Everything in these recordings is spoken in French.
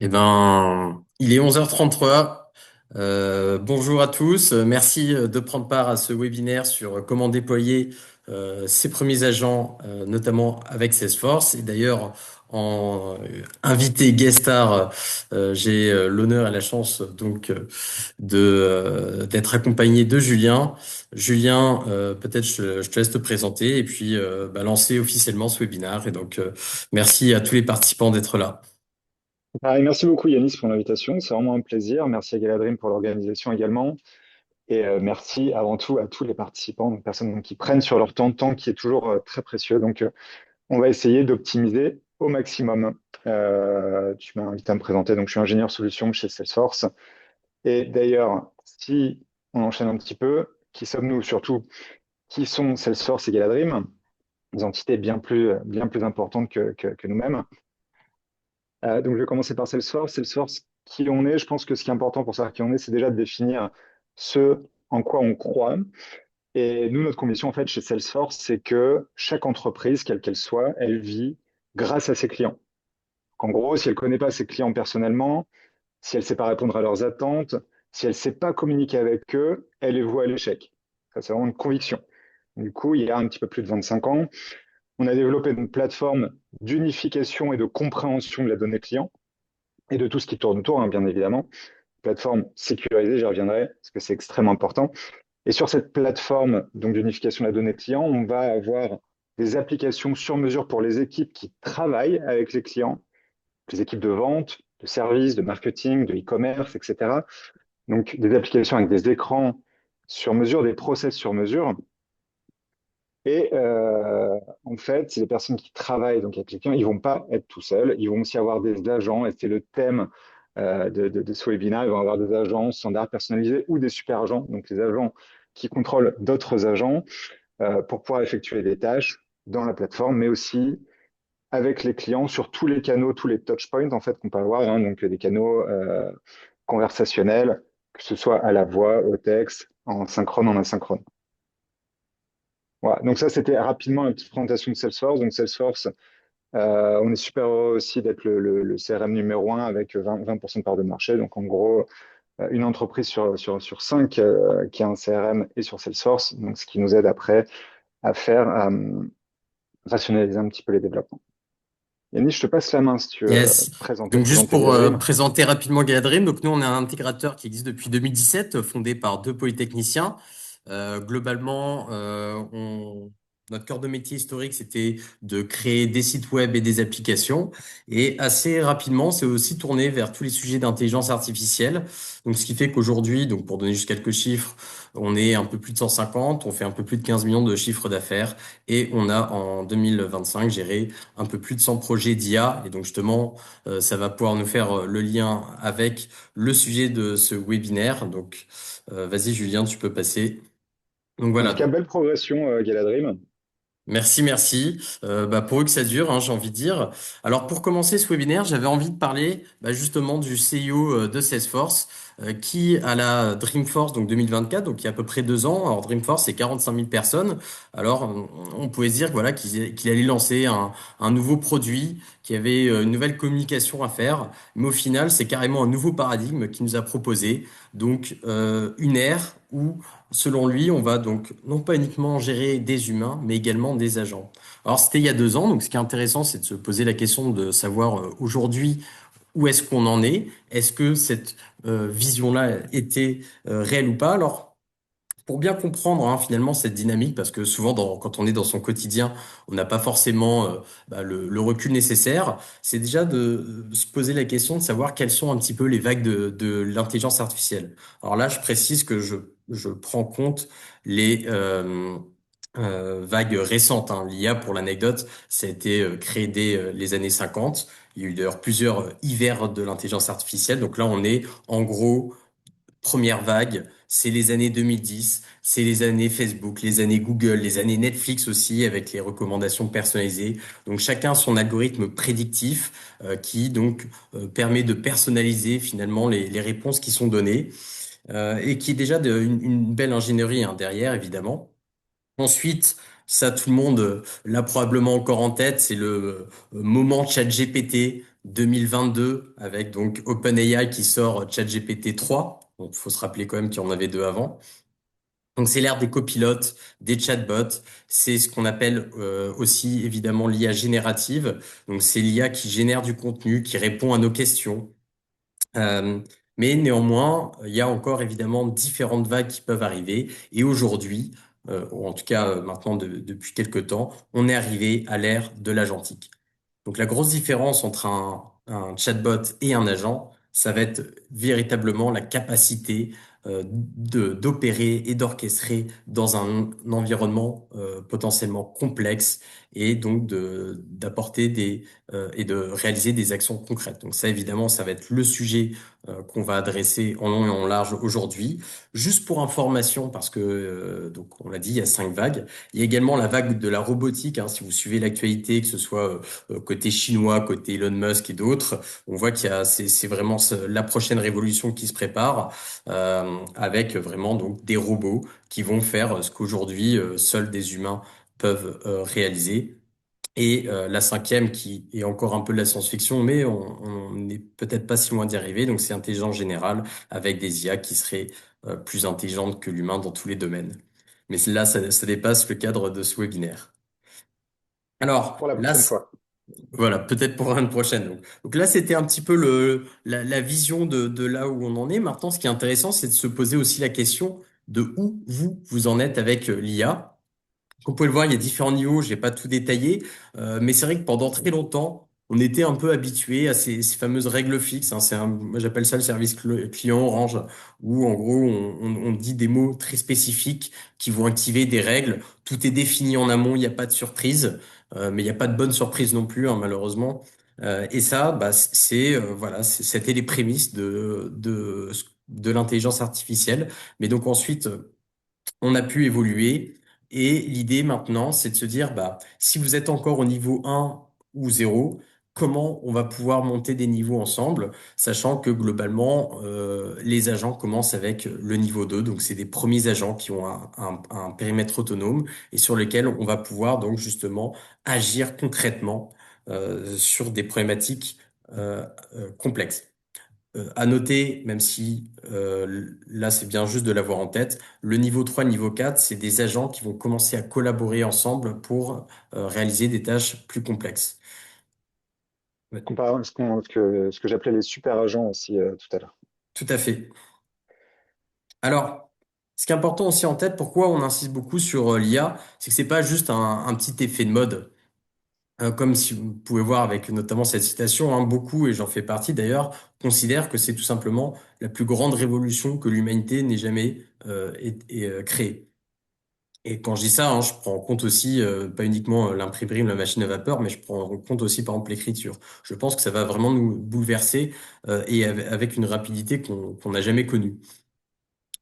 Eh ben, il est 11h33. Bonjour à tous. Merci de prendre part à ce webinaire sur comment déployer ses premiers agents, notamment avec Salesforce. Et d'ailleurs, en invité guest star, j'ai l'honneur et la chance donc d'être accompagné de Julien. Julien, peut-être je te laisse te présenter et puis lancer officiellement ce webinaire. Et donc, merci à tous les participants d'être là. Merci beaucoup Yanis pour l'invitation, c'est vraiment un plaisir. Merci à Galadrim pour l'organisation également. Et merci avant tout à tous les participants, donc personnes qui prennent sur leur temps qui est toujours très précieux. On va essayer d'optimiser au maximum. Tu m'as invité à me présenter, donc je suis ingénieur solution chez Salesforce. Et d'ailleurs, si on enchaîne un petit peu, qui sommes-nous surtout? Qui sont Salesforce et Galadrim? Des entités bien plus importantes que nous-mêmes. Donc, je vais commencer par Salesforce. Salesforce, qui on est, je pense que ce qui est important pour savoir qui on est, c'est déjà de définir ce en quoi on croit. Et nous, notre conviction, en fait, chez Salesforce, c'est que chaque entreprise, quelle qu'elle soit, elle vit grâce à ses clients. En gros, si elle ne connaît pas ses clients personnellement, si elle ne sait pas répondre à leurs attentes, si elle ne sait pas communiquer avec eux, elle est vouée à l'échec. Ça, c'est vraiment une conviction. Du coup, il y a un petit peu plus de 25 ans, on a développé une plateforme d'unification et de compréhension de la donnée client et de tout ce qui tourne autour, hein, bien évidemment. Plateforme sécurisée, j'y reviendrai, parce que c'est extrêmement important. Et sur cette plateforme donc d'unification de la donnée client, on va avoir des applications sur mesure pour les équipes qui travaillent avec les clients, les équipes de vente, de service, de marketing, de e-commerce, etc. Donc des applications avec des écrans sur mesure, des process sur mesure. Et en fait, c'est les personnes qui travaillent donc avec les clients, ils vont pas être tout seuls, ils vont aussi avoir des agents, et c'est le thème de ce webinaire, ils vont avoir des agents standards personnalisés ou des super agents, donc les agents qui contrôlent d'autres agents pour pouvoir effectuer des tâches dans la plateforme, mais aussi avec les clients sur tous les canaux, tous les touch points en fait qu'on peut avoir, hein, donc des canaux conversationnels, que ce soit à la voix, au texte, en synchrone, en asynchrone. Voilà. Donc ça, c'était rapidement une petite présentation de Salesforce. Donc Salesforce, on est super heureux aussi d'être le CRM numéro un avec 20% de part de marché. Donc en gros, une entreprise sur cinq qui a un CRM et sur Salesforce. Donc ce qui nous aide après à faire rationaliser un petit peu les développements. Yannick, je te passe la main si tu veux Yes. Donc juste présenter pour Galadrim. présenter rapidement Galadrim, donc nous on est un intégrateur qui existe depuis 2017, fondé par deux polytechniciens. Globalement, notre cœur de métier historique, c'était de créer des sites web et des applications. Et assez rapidement, c'est aussi tourné vers tous les sujets d'intelligence artificielle. Donc ce qui fait qu'aujourd'hui, donc pour donner juste quelques chiffres, on est un peu plus de 150, on fait un peu plus de 15 millions de chiffres d'affaires et on a en 2025 géré un peu plus de 100 projets d'IA. Et donc justement, ça va pouvoir nous faire le lien avec le sujet de ce webinaire. Donc vas-y Julien, tu peux passer. Donc En voilà, tout cas, belle progression, Galadrim. merci, merci. Pour eux que ça dure, hein, j'ai envie de dire. Alors pour commencer ce webinaire, j'avais envie de parler justement du CIO de Salesforce qui à la Dreamforce donc 2024, donc il y a à peu près 2 ans. Alors Dreamforce c'est 45 000 personnes. Alors on pouvait se dire que, voilà qu'il allait lancer un nouveau produit, qu'il y avait une nouvelle communication à faire, mais au final c'est carrément un nouveau paradigme qui nous a proposé. Donc une ère où selon lui, on va donc non pas uniquement gérer des humains, mais également des agents. Alors, c'était il y a 2 ans, donc ce qui est intéressant, c'est de se poser la question de savoir aujourd'hui où est-ce qu'on en est. Est-ce que cette vision-là était réelle ou pas? Alors, pour bien comprendre finalement cette dynamique, parce que souvent quand on est dans son quotidien, on n'a pas forcément le recul nécessaire, c'est déjà de se poser la question de savoir quelles sont un petit peu les vagues de l'intelligence artificielle. Alors là, je précise que je prends compte les vagues récentes, hein. L'IA, pour l'anecdote, ça a été créé dès les années 50. Il y a eu d'ailleurs plusieurs hivers de l'intelligence artificielle. Donc là, on est en gros première vague, c'est les années 2010, c'est les années Facebook, les années Google, les années Netflix aussi avec les recommandations personnalisées. Donc chacun son algorithme prédictif qui donc permet de personnaliser finalement les réponses qui sont données et qui est déjà une belle ingénierie hein, derrière évidemment. Ensuite, ça, tout le monde l'a probablement encore en tête, c'est le moment ChatGPT. 2022 avec donc OpenAI qui sort ChatGPT 3. Donc, faut se rappeler quand même qu'il y en avait deux avant. Donc, c'est l'ère des copilotes, des chatbots. C'est ce qu'on appelle aussi évidemment l'IA générative. Donc, c'est l'IA qui génère du contenu, qui répond à nos questions. Euh, mais néanmoins, il y a encore évidemment différentes vagues qui peuvent arriver. Et aujourd'hui, ou en tout cas maintenant depuis quelques temps, on est arrivé à l'ère de l'agentique. Donc la grosse différence entre un chatbot et un agent, ça va être véritablement la capacité d'opérer et d'orchestrer dans un environnement potentiellement complexe et donc d'apporter et de réaliser des actions concrètes. Donc ça évidemment, ça va être le sujet qu'on va adresser en long et en large aujourd'hui. Juste pour information, parce que donc on l'a dit, il y a 5 vagues. Il y a également la vague de la robotique. Hein, si vous suivez l'actualité, que ce soit côté chinois, côté Elon Musk et d'autres, on voit c'est vraiment la prochaine révolution qui se prépare avec vraiment donc des robots qui vont faire ce qu'aujourd'hui seuls des humains peuvent réaliser. Et la cinquième qui est encore un peu de la science-fiction, mais on n'est peut-être pas si loin d'y arriver. Donc c'est intelligence générale avec des IA qui seraient plus intelligentes que l'humain dans tous les domaines. Mais là, ça dépasse le cadre de ce webinaire. Alors Pour la là, prochaine fois. voilà, peut-être pour une prochaine. Donc là, c'était un petit peu la vision de là où on en est. Maintenant, ce qui est intéressant, c'est de se poser aussi la question de où vous en êtes avec l'IA. Vous pouvez le voir, il y a différents niveaux, je vais pas tout détailler, mais c'est vrai que pendant très longtemps, on était un peu habitué à ces fameuses règles fixes. Hein. Moi, j'appelle ça le service client Orange, où en gros, on dit des mots très spécifiques qui vont activer des règles. Tout est défini en amont, il n'y a pas de surprise, mais il n'y a pas de bonne surprise non plus, hein, malheureusement. Et ça, bah, voilà, c'était les prémices de l'intelligence artificielle. Mais donc ensuite, on a pu évoluer et l'idée maintenant, c'est de se dire, bah, si vous êtes encore au niveau 1 ou 0, comment on va pouvoir monter des niveaux ensemble, sachant que globalement, les agents commencent avec le niveau 2, donc c'est des premiers agents qui ont un périmètre autonome et sur lequel on va pouvoir donc justement agir concrètement sur des problématiques complexes. À noter, même si là c'est bien juste de l'avoir en tête, le niveau 3, niveau 4, c'est des agents qui vont commencer à collaborer ensemble pour réaliser des tâches plus complexes. Ouais, Ce que j'appelais les super agents aussi tout à l'heure. tout à fait. Alors, ce qui est important aussi en tête, pourquoi on insiste beaucoup sur l'IA, c'est que c'est pas juste un petit effet de mode. Comme si vous pouvez voir avec notamment cette citation, hein, beaucoup, et j'en fais partie d'ailleurs, considèrent que c'est tout simplement la plus grande révolution que l'humanité n'ait jamais créée. Et quand je dis ça, hein, je prends en compte aussi, pas uniquement l'imprimerie ou la machine à vapeur, mais je prends en compte aussi, par exemple, l'écriture. Je pense que ça va vraiment nous bouleverser et avec une rapidité qu'on n'a jamais connue.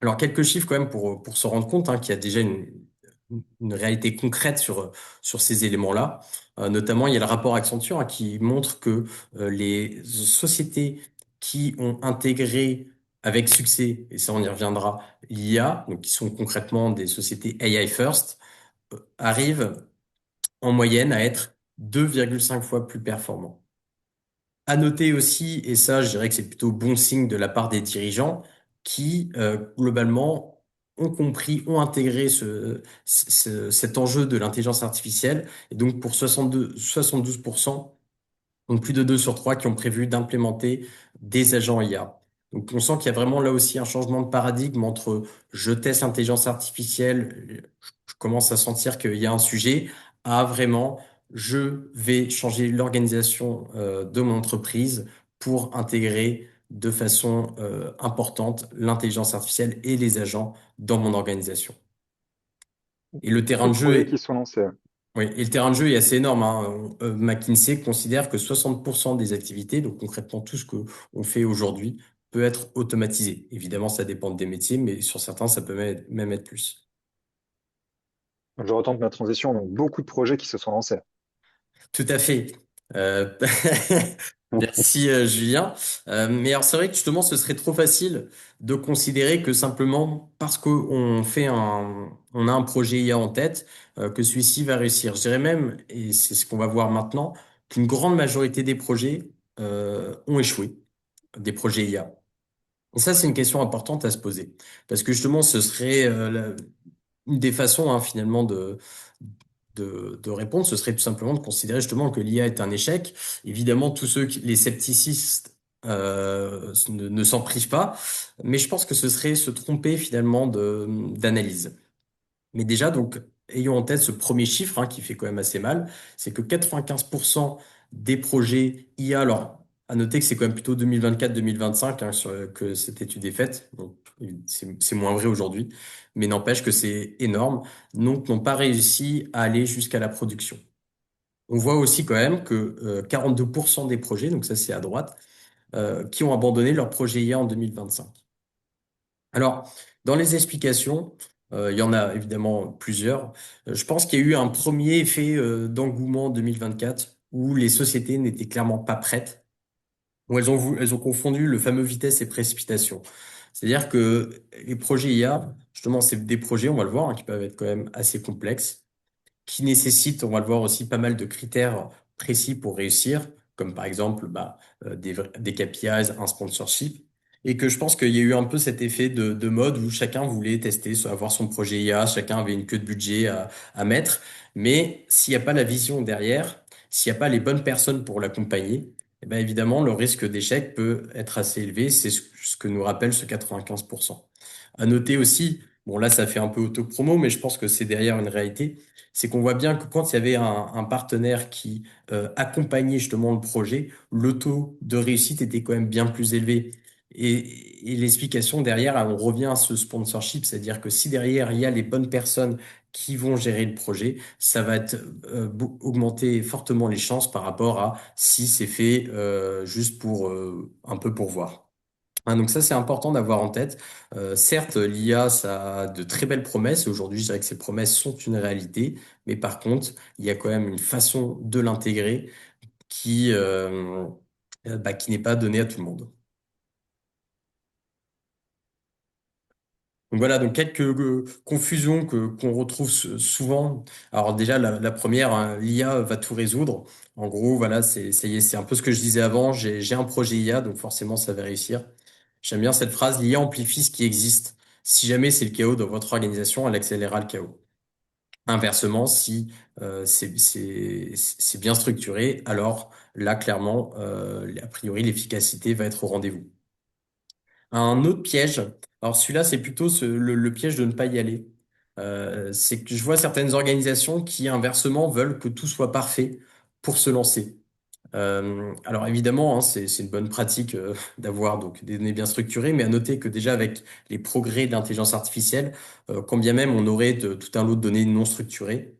Alors, quelques chiffres quand même pour se rendre compte hein, qu'il y a déjà une réalité concrète sur ces éléments-là. Notamment, il y a le rapport Accenture hein, qui montre que les sociétés qui ont intégré avec succès, et ça on y reviendra, l'IA, donc qui sont concrètement des sociétés AI first, arrivent en moyenne à être 2,5 fois plus performants. À noter aussi, et ça, je dirais que c'est plutôt bon signe de la part des dirigeants, qui globalement ont compris, ont intégré cet enjeu de l'intelligence artificielle. Et donc pour 72%, donc plus de 2 sur 3 qui ont prévu d'implémenter des agents IA. Donc on sent qu'il y a vraiment là aussi un changement de paradigme entre je teste l'intelligence artificielle, je commence à sentir qu'il y a un sujet, à vraiment je vais changer l'organisation de mon entreprise pour intégrer de façon importante l'intelligence artificielle et les agents dans mon organisation. Et le terrain Beaucoup de de projets jeu qui sont lancés. oui, et le terrain de jeu est assez énorme, hein. McKinsey considère que 60% des activités, donc concrètement tout ce que on fait aujourd'hui, peut être automatisé. Évidemment, ça dépend des métiers, mais sur certains, ça peut même être plus. Je retente ma transition, donc beaucoup de projets qui se sont lancés. Tout à fait. Euh, Merci Julien. Mais alors c'est vrai que justement ce serait trop facile de considérer que simplement parce on a un projet IA en tête, que celui-ci va réussir. Je dirais même, et c'est ce qu'on va voir maintenant, qu'une grande majorité des projets ont échoué, des projets IA. Et ça, c'est une question importante à se poser. Parce que justement, ce serait une des façons finalement de répondre, ce serait tout simplement de considérer justement que l'IA est un échec. Évidemment, tous les scepticistes ne s'en privent pas, mais je pense que ce serait se tromper finalement d'analyse. Mais déjà, donc, ayons en tête ce premier chiffre qui fait quand même assez mal, c'est que 95% des projets IA, alors à noter que c'est quand même plutôt 2024-2025 que cette étude est faite, donc c'est moins vrai aujourd'hui, mais n'empêche que c'est énorme, donc n'ont pas réussi à aller jusqu'à la production. On voit aussi quand même que 42% des projets, donc ça c'est à droite, qui ont abandonné leur projet IA en 2025. Alors, dans les explications, il y en a évidemment plusieurs. Je pense qu'il y a eu un premier effet d'engouement en 2024 où les sociétés n'étaient clairement pas prêtes, où elles ont confondu le fameux vitesse et précipitation. C'est-à-dire que les projets IA, justement, c'est des projets, on va le voir, qui peuvent être quand même assez complexes qui nécessite, on va le voir aussi, pas mal de critères précis pour réussir, comme par exemple des KPIs, un sponsorship, et que je pense qu'il y a eu un peu cet effet de mode où chacun voulait tester, soit avoir son projet IA, chacun avait une queue de budget à mettre, mais s'il n'y a pas la vision derrière, s'il n'y a pas les bonnes personnes pour l'accompagner, eh ben évidemment, le risque d'échec peut être assez élevé. C'est ce que nous rappelle ce 95%. À noter aussi, bon là ça fait un peu auto-promo, mais je pense que c'est derrière une réalité, c'est qu'on voit bien que quand il y avait un partenaire qui accompagnait justement le projet, le taux de réussite était quand même bien plus élevé. Et l'explication derrière, on revient à ce sponsorship, c'est-à-dire que si derrière il y a les bonnes personnes qui vont gérer le projet, ça va augmenter fortement les chances par rapport à si c'est fait juste pour un peu pour voir. Donc ça, c'est important d'avoir en tête. Certes, l'IA, ça a de très belles promesses. Et aujourd'hui, je dirais que ces promesses sont une réalité. Mais par contre, il y a quand même une façon de l'intégrer qui n'est pas donnée à tout le monde. Donc voilà, donc quelques confusions qu'on retrouve souvent. Alors déjà, la première, l'IA va tout résoudre. En gros, voilà, ça y est, c'est un peu ce que je disais avant. J'ai un projet IA, donc forcément, ça va réussir. J'aime bien cette phrase, l'IA amplifie ce qui existe. Si jamais c'est le chaos dans votre organisation, elle accélérera le chaos. Inversement, si c'est bien structuré, alors là, clairement, a priori, l'efficacité va être au rendez-vous. Un autre piège, alors celui-là, c'est plutôt le piège de ne pas y aller. C'est que je vois certaines organisations qui, inversement, veulent que tout soit parfait pour se lancer. Alors évidemment, c'est une bonne pratique d'avoir donc des données bien structurées, mais à noter que déjà avec les progrès de l'intelligence artificielle, quand bien même on aurait tout un lot de données non structurées,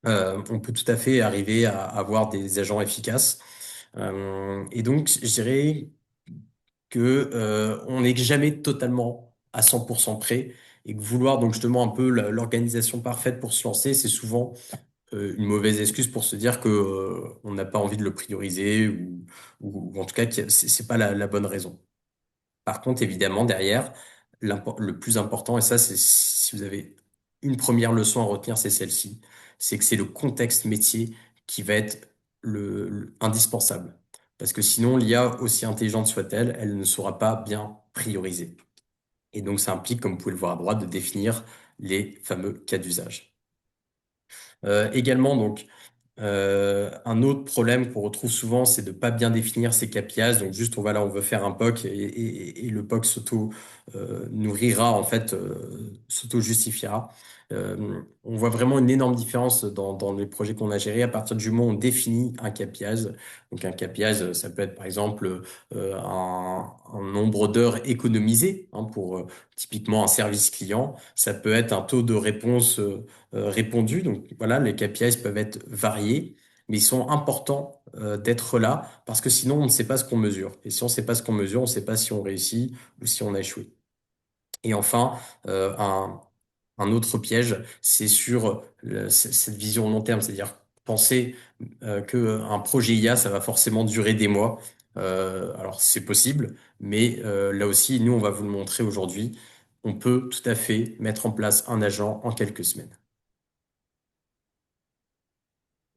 on peut tout à fait arriver à avoir des agents efficaces. Et donc, je dirais que on n'est jamais totalement à 100% prêt et que vouloir donc justement un peu l'organisation parfaite pour se lancer, c'est souvent une mauvaise excuse pour se dire que on n'a pas envie de le prioriser ou en tout cas que c'est pas la bonne raison. Par contre, évidemment, derrière, le plus important, et ça, c'est si vous avez une première leçon à retenir, c'est celle-ci, c'est que c'est le contexte métier qui va être indispensable. Parce que sinon, l'IA, aussi intelligente soit-elle, elle ne saura pas bien prioriser. Et donc, ça implique, comme vous pouvez le voir à droite, de définir les fameux cas d'usage. Également, donc, un autre problème qu'on retrouve souvent, c'est de pas bien définir ses KPIs. Donc juste, on veut faire un POC et le POC nourrira en fait, s'auto-justifiera. On voit vraiment une énorme différence dans les projets qu'on a gérés à partir du moment où on définit un KPIs. Donc un KPIs, ça peut être par exemple un nombre d'heures économisées pour typiquement un service client. Ça peut être un taux de réponse répondus. Donc voilà, les KPIs peuvent être variés, mais ils sont importants d'être là parce que sinon on ne sait pas ce qu'on mesure. Et si on ne sait pas ce qu'on mesure, on ne sait pas si on réussit ou si on a échoué. Et enfin, un autre piège, c'est sur cette vision long terme, c'est-à-dire penser que un projet IA, ça va forcément durer des mois. Alors c'est possible, mais là aussi, nous, on va vous le montrer aujourd'hui. On peut tout à fait mettre en place un agent en quelques semaines.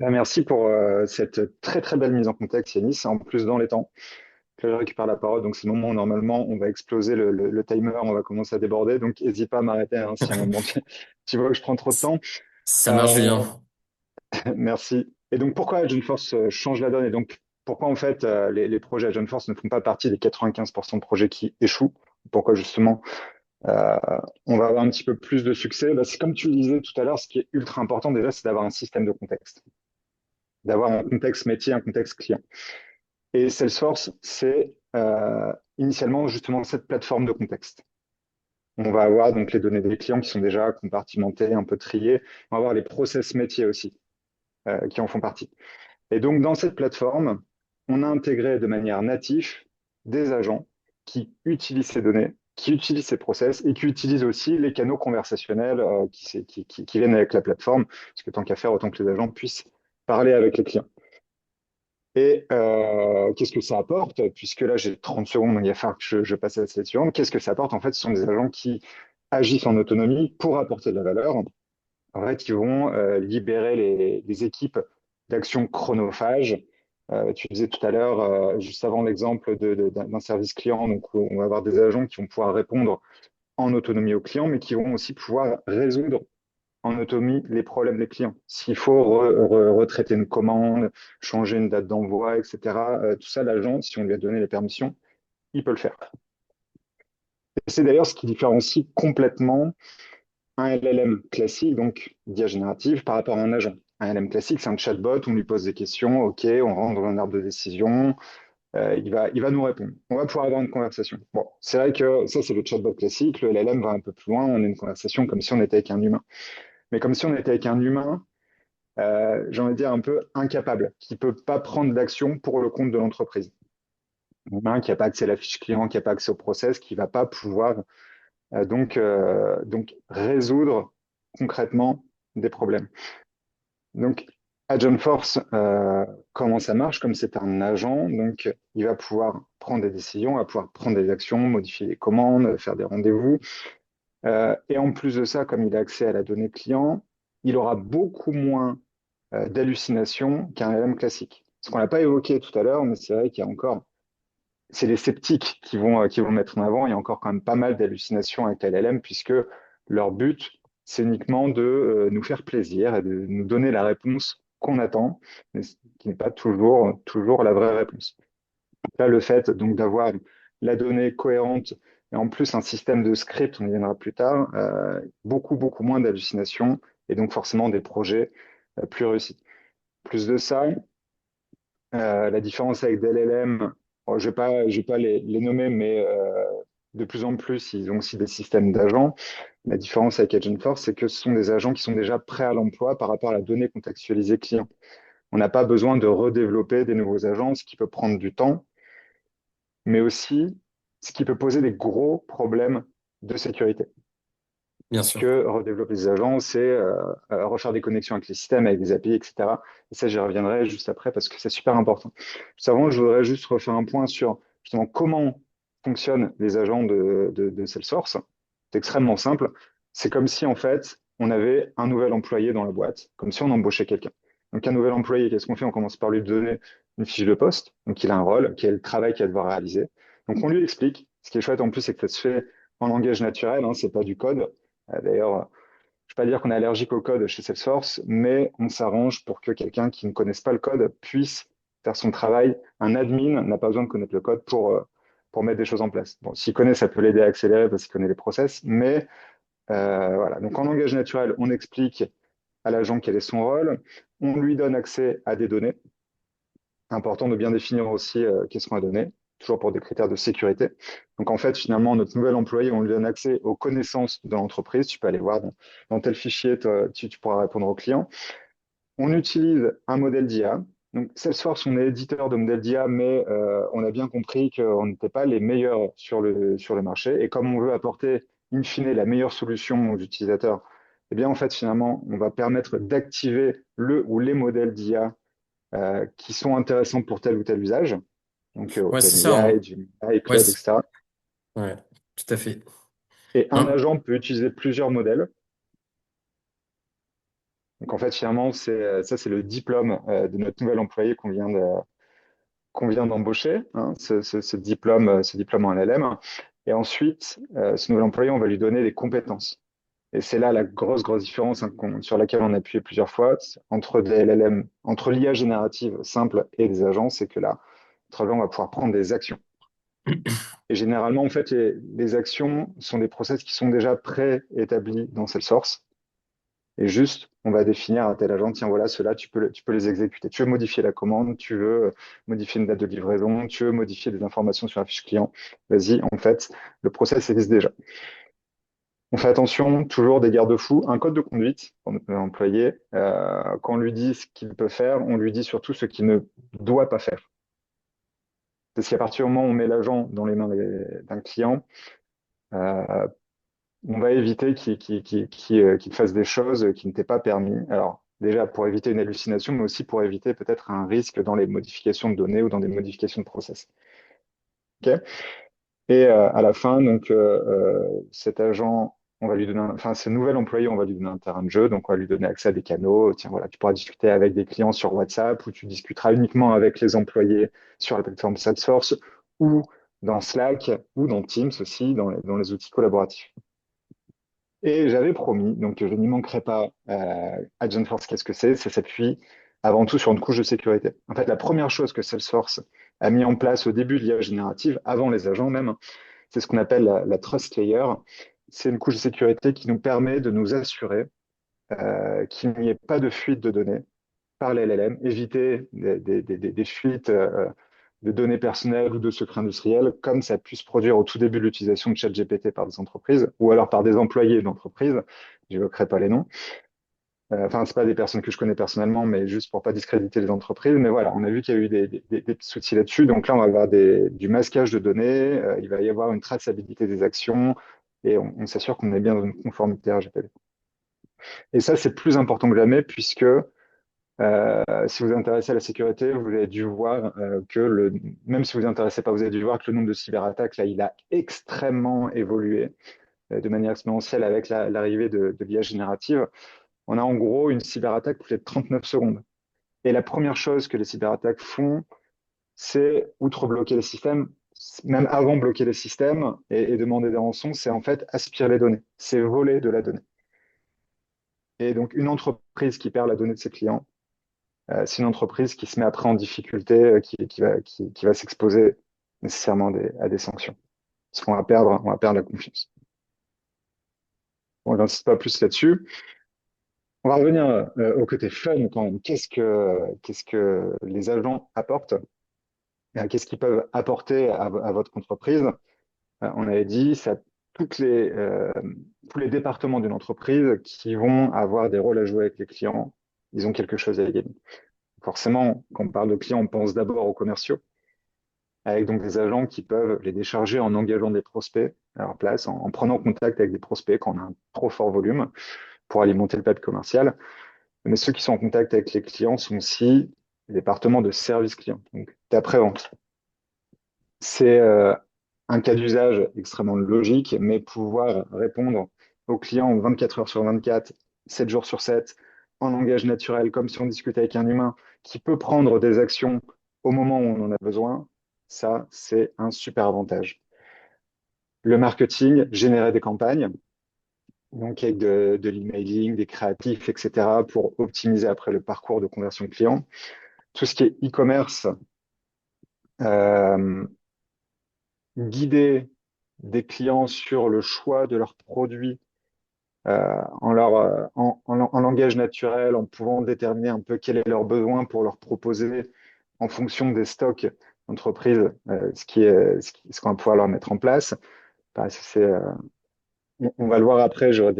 Merci pour cette très très belle mise en contexte, Yanis. En plus, dans les temps, que je récupère la parole, donc c'est le moment où normalement on va exploser le timer, on va commencer à déborder. Donc n'hésite pas à m'arrêter hein, si à un moment tu vois que je prends trop de temps. Ça marche, Euh, Julien. Merci. Et donc pourquoi Agent Force change la donne et donc pourquoi en fait les projets Agent Force ne font pas partie des 95% de projets qui échouent? Pourquoi justement euh, on va avoir un petit peu plus de succès? Bah, c'est comme tu le disais tout à l'heure, ce qui est ultra important déjà, c'est d'avoir un système de contexte, d'avoir un contexte métier, un contexte client. Et Salesforce, c'est initialement justement cette plateforme de contexte. On va avoir donc les données des clients qui sont déjà compartimentées, un peu triées. On va avoir les process métiers aussi qui en font partie. Et donc dans cette plateforme, on a intégré de manière native des agents qui utilisent ces données, qui utilisent ces process et qui utilisent aussi les canaux conversationnels qui viennent avec la plateforme, parce que tant qu'à faire, autant que les agents puissent parler avec les clients. Et qu'est-ce que ça apporte? Puisque là, j'ai 30 secondes, donc il va falloir que je passe à la slide suivante. Qu'est-ce que ça apporte? En fait, ce sont des agents qui agissent en autonomie pour apporter de la valeur. En fait, ils vont libérer les équipes d'actions chronophages. Tu disais tout à l'heure, juste avant l'exemple d'un service client, donc on va avoir des agents qui vont pouvoir répondre en autonomie aux clients, mais qui vont aussi pouvoir résoudre en autonomie les problèmes des clients. S'il faut retraiter une commande, changer une date d'envoi, etc., tout ça, l'agent, si on lui a donné les permissions, il peut le faire. Et c'est d'ailleurs ce qui différencie complètement un LLM classique, donc d'IA générative, par rapport à un agent. Un LLM classique, c'est un chatbot, on lui pose des questions, OK, on rentre dans un arbre de décision, il va nous répondre. On va pouvoir avoir une conversation. Bon, c'est vrai que ça, c'est le chatbot classique, le LLM va un peu plus loin, on a une conversation comme si on était avec un humain. Mais comme si on était avec un humain j'ai envie de dire, un peu incapable, qui ne peut pas prendre d'action pour le compte de l'entreprise. Un humain qui n'a pas accès à la fiche client, qui n'a pas accès au process, qui ne va pas pouvoir donc résoudre concrètement des problèmes. Donc, Agent Force, comment ça marche? Comme c'est un agent, donc il va pouvoir prendre des décisions, il va pouvoir prendre des actions, modifier les commandes, faire des rendez-vous. Et en plus de ça, comme il a accès à la donnée client, il aura beaucoup moins d'hallucination qu'un LM classique. Ce qu'on n'a pas évoqué tout à l'heure, mais c'est vrai qu'il y a encore, c'est les sceptiques qui vont mettre en avant. Il y a encore quand même pas mal d'hallucinations avec la LLM, puisque leur but, c'est uniquement de nous faire plaisir et de nous donner la réponse qu'on attend, mais ce qui n'est pas toujours la vraie réponse. Là, le fait donc d'avoir la donnée cohérente et en plus un système de script, on y viendra plus tard, beaucoup moins d'hallucinations et donc forcément des projets plus réussis. Plus de ça, la différence avec des LLM, bon, je vais pas les nommer, mais de plus en plus, ils ont aussi des systèmes d'agents. La différence avec Agentforce, c'est que ce sont des agents qui sont déjà prêts à l'emploi par rapport à la donnée contextualisée client. On n'a pas besoin de redévelopper des nouveaux agents, ce qui peut prendre du temps, mais aussi ce qui peut poser des gros problèmes de sécurité. Bien Puisque sûr. redévelopper des agents, c'est refaire des connexions avec les systèmes, avec des API, etc. Et ça, j'y reviendrai juste après parce que c'est super important. Juste avant, je voudrais juste refaire un point sur justement comment fonctionnent les agents de Salesforce. C'est extrêmement simple. C'est comme si, en fait, on avait un nouvel employé dans la boîte, comme si on embauchait quelqu'un. Donc, un nouvel employé, qu'est-ce qu'on fait? On commence par lui donner une fiche de poste. Donc, il a un rôle, quel est le travail qu'il va devoir réaliser. Donc, on lui explique. Ce qui est chouette en plus, c'est que ça se fait en langage naturel, hein, c'est pas du code. D'ailleurs, je ne vais pas dire qu'on est allergique au code chez Salesforce, mais on s'arrange pour que quelqu'un qui ne connaisse pas le code puisse faire son travail. Un admin n'a pas besoin de connaître le code pour mettre des choses en place. Bon, s'il connaît, ça peut l'aider à accélérer parce qu'il connaît les process, mais voilà. Donc en langage naturel, on explique à l'agent quel est son rôle, on lui donne accès à des données. Important de bien définir aussi qu'est-ce qu'on a donné, toujours pour des critères de sécurité. Donc en fait, finalement, notre nouvel employé, on lui donne accès aux connaissances de l'entreprise. Tu peux aller voir dans tel fichier, tu pourras répondre aux clients. On utilise un modèle d'IA. Donc Salesforce, on est éditeur de modèles d'IA, mais on a bien compris qu'on n'était pas les meilleurs sur le marché. Et comme on veut apporter, in fine, la meilleure solution aux utilisateurs, eh bien en fait, finalement, on va permettre d'activer le ou les modèles d'IA qui sont intéressants pour tel ou tel usage, donc Ouais, c'est ça, OpenAI, hein. Gemini, Ouais, Claude, etc. ouais, tout à fait. Et un Non, agent peut utiliser plusieurs modèles. Donc en fait, finalement, ça, c'est le diplôme de notre nouvel employé qu'on vient d'embaucher, hein, ce diplôme en LLM. Et ensuite, ce nouvel employé, on va lui donner des compétences. Et c'est là la grosse différence, hein, sur laquelle on a appuyé plusieurs fois entre des LLM, entre l'IA générative simple et des agents, c'est que là, notre agent va pouvoir prendre des actions. Et généralement, en fait, les actions sont des process qui sont déjà préétablis dans Salesforce. Et juste, on va définir à tel agent, tiens, voilà, ceux-là, tu peux les exécuter. Tu veux modifier la commande, tu veux modifier une date de livraison, tu veux modifier des informations sur la fiche client. Vas-y, en fait, le process existe déjà. On fait attention, toujours des garde-fous, un code de conduite pour notre employé. Quand on lui dit ce qu'il peut faire, on lui dit surtout ce qu'il ne doit pas faire. Parce qu'à partir du moment où on met l'agent dans les mains d'un client, euh, on va éviter qu'il fasse des choses qui ne t'aient pas permis. Alors, déjà pour éviter une hallucination, mais aussi pour éviter peut-être un risque dans les modifications de données ou dans des modifications de process. Ok. Et à la fin, donc, cet agent, on va lui donner, enfin, ce nouvel employé, on va lui donner un terrain de jeu, donc on va lui donner accès à des canaux. Tiens, voilà, tu pourras discuter avec des clients sur WhatsApp ou tu discuteras uniquement avec les employés sur la plateforme Salesforce ou dans Slack ou dans Teams aussi, dans les outils collaboratifs. Et j'avais promis, donc je n'y manquerai pas, AgentForce, qu'est-ce que c'est? Ça s'appuie avant tout sur une couche de sécurité. En fait, la première chose que Salesforce a mis en place au début de l'IA générative, avant les agents même, c'est ce qu'on appelle la Trust Layer. C'est une couche de sécurité qui nous permet de nous assurer qu'il n'y ait pas de fuite de données par les LLM, éviter des fuites de données personnelles ou de secrets industriels, comme ça a pu se produire au tout début de l'utilisation de ChatGPT par des entreprises, ou alors par des employés d'entreprises, je n'évoquerai pas les noms. Enfin, c'est pas des personnes que je connais personnellement, mais juste pour pas discréditer les entreprises. Mais voilà, on a vu qu'il y a eu des petits soucis là-dessus. Donc là, on va avoir du masquage de données, il va y avoir une traçabilité des actions, et on s'assure qu'on est bien dans une conformité RGPD. Et ça, c'est plus important que jamais, puisque si vous vous intéressez à la sécurité, vous avez dû voir même si vous vous intéressez pas, vous avez dû voir que le nombre de cyberattaques, là, il a extrêmement évolué de manière exponentielle avec l'arrivée de l'IA générative. On a en gros une cyberattaque toutes les 39 secondes. Et la première chose que les cyberattaques font, c'est, outre bloquer les systèmes, même avant de bloquer les systèmes et demander des rançons, c'est en fait aspirer les données, c'est voler de la donnée. Et donc une entreprise qui perd la donnée de ses clients, c'est une entreprise qui se met après en difficulté, qui va s'exposer nécessairement à des sanctions. Parce on va perdre la confiance. Bon, je n'insiste pas plus là-dessus. On va revenir au côté fun quand même. Qu'est-ce que les agents apportent? Qu'est-ce qu'ils peuvent apporter à votre entreprise? On avait dit, ça, toutes tous les départements d'une entreprise qui vont avoir des rôles à jouer avec les clients, ils ont quelque chose à gagner. Forcément, quand on parle de clients, on pense d'abord aux commerciaux, avec donc des agents qui peuvent les décharger en engageant des prospects à leur place, en prenant contact avec des prospects quand on a un trop fort volume pour alimenter le pipe commercial. Mais ceux qui sont en contact avec les clients sont aussi les départements de service client, donc d'après-vente. C'est un cas d'usage extrêmement logique, mais pouvoir répondre aux clients 24 heures sur 24, 7 jours sur 7, en langage naturel, comme si on discutait avec un humain, qui peut prendre des actions au moment où on en a besoin, ça, c'est un super avantage. Le marketing, générer des campagnes, donc avec de l'emailing, des créatifs, etc., pour optimiser après le parcours de conversion client. Tout ce qui est e-commerce, euh, guider des clients sur le choix de leurs produits en langage naturel, en pouvant déterminer un peu quel est leur besoin pour leur proposer en fonction des stocks d'entreprise ce qu'on va pouvoir leur mettre en place. Bah, on va le voir après, j'aurai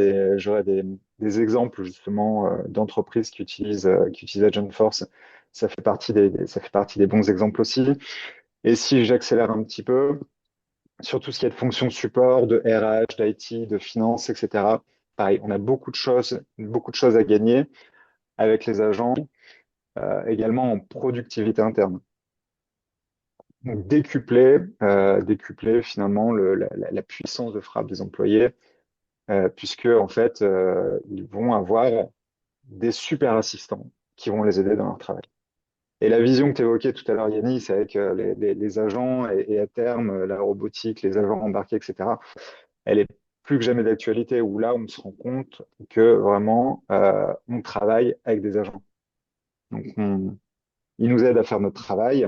des exemples justement d'entreprises qui utilisent Agentforce. Ça fait partie des bons exemples aussi. Et si j'accélère un petit peu, sur tout ce qui est de fonctions support, de RH, d'IT, de finance, etc. Pareil, on a beaucoup de choses à gagner avec les agents, également en productivité interne. Donc décupler finalement la puissance de frappe des employés, puisque en fait, ils vont avoir des super assistants qui vont les aider dans leur travail. Et la vision que tu évoquais tout à l'heure, Yannis, c'est avec les agents et à terme, la robotique, les agents embarqués, etc., elle est plus que jamais d'actualité, où là, on se rend compte que vraiment, on travaille avec des agents. Donc, ils nous aident à faire notre travail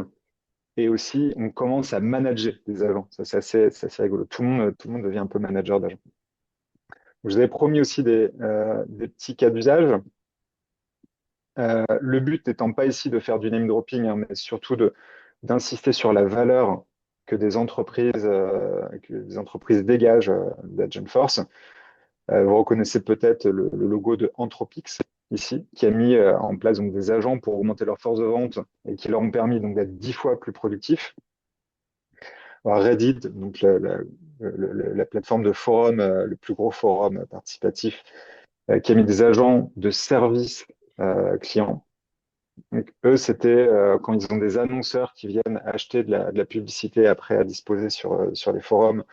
et aussi, on commence à manager des agents. Ça, c'est assez rigolo. Tout le monde devient un peu manager d'agents. Je vous avais promis aussi des petits cas d'usage. Le but n'étant pas ici de faire du name dropping, hein, mais surtout d'insister sur la valeur que des entreprises dégagent d'Agentforce. Vous reconnaissez peut-être le logo de Anthropix ici, qui a mis en place donc, des agents pour augmenter leur force de vente et qui leur ont permis donc d'être 10 fois plus productifs. Alors, Reddit, donc la plateforme de forum, le plus gros forum participatif, qui a mis des agents de service client. Donc, eux, c'était quand ils ont des annonceurs qui viennent acheter de la publicité après à disposer sur les forums.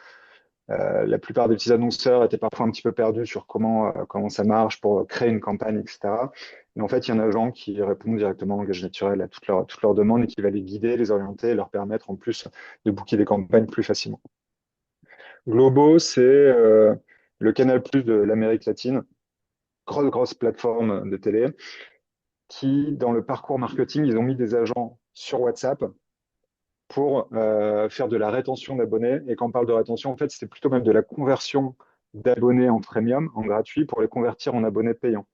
La plupart des petits annonceurs étaient parfois un petit peu perdus sur comment ça marche pour créer une campagne, etc. Et en fait, il y en a des gens qui répondent directement en langage naturel à toutes leurs demandes et qui va les guider, les orienter et leur permettre en plus de booker des campagnes plus facilement. Globo, c'est le Canal+ de l'Amérique latine, grosse plateforme de télé, qui, dans le parcours marketing, ils ont mis des agents sur WhatsApp pour faire de la rétention d'abonnés. Et quand on parle de rétention, en fait, c'était plutôt même de la conversion d'abonnés en premium, en gratuit, pour les convertir en abonnés payants.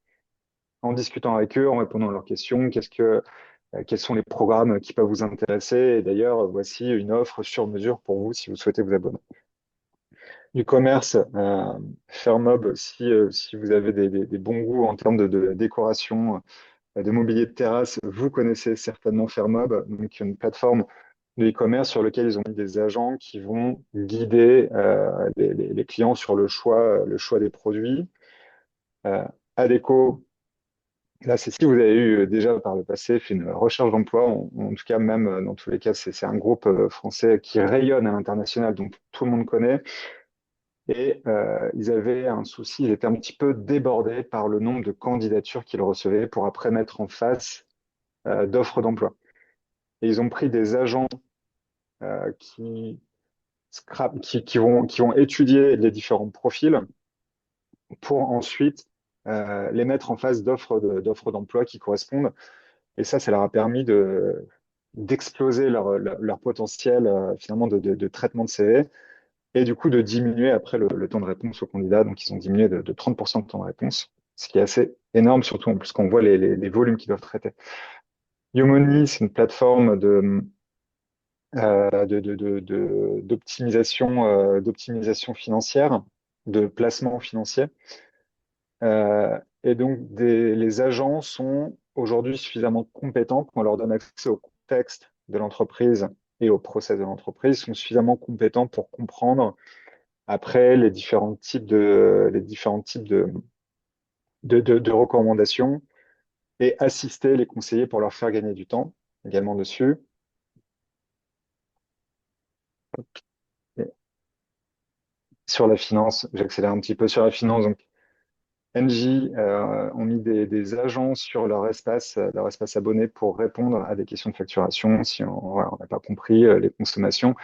En discutant avec eux, en répondant à leurs questions, quels sont les programmes qui peuvent vous intéresser. Et d'ailleurs, voici une offre sur mesure pour vous si vous souhaitez vous abonner. Du commerce, Fairmob, si vous avez des bons goûts en termes de décoration, de mobilier de terrasse, vous connaissez certainement Fairmob, donc une plateforme de e-commerce sur lequel ils ont mis des agents qui vont guider les clients sur le choix des produits. Euh, Adecco, là, c'est si vous avez eu déjà par le passé fait une recherche d'emploi, en tout cas même dans tous les cas, c'est un groupe français qui rayonne à l'international, donc tout le monde connaît. Et ils avaient un souci, ils étaient un petit peu débordés par le nombre de candidatures qu'ils recevaient pour après mettre en face d'offres d'emploi. Et ils ont pris des agents qui qui vont étudier les différents profils pour ensuite les mettre en face d'offres d'emploi qui correspondent. Et ça leur a permis d'exploser leur potentiel finalement de traitement de CV et du coup de diminuer après le temps de réponse aux candidats. Donc ils ont diminué de 30% de temps de réponse, ce qui est assez énorme, surtout en plus quand on voit les volumes qu'ils doivent traiter. Yomoni, c'est une plateforme d'optimisation financière, de placement financier. Et donc, les agents sont aujourd'hui suffisamment compétents, quand on leur donne accès au contexte de l'entreprise et au process de l'entreprise, sont suffisamment compétents pour comprendre après les différents types de recommandations et assister les conseillers pour leur faire gagner du temps également dessus. Et sur la finance, j'accélère un petit peu sur la finance. Donc, Engie ont mis des agents sur leur espace abonné pour répondre à des questions de facturation si voilà, on n'a pas compris les consommations.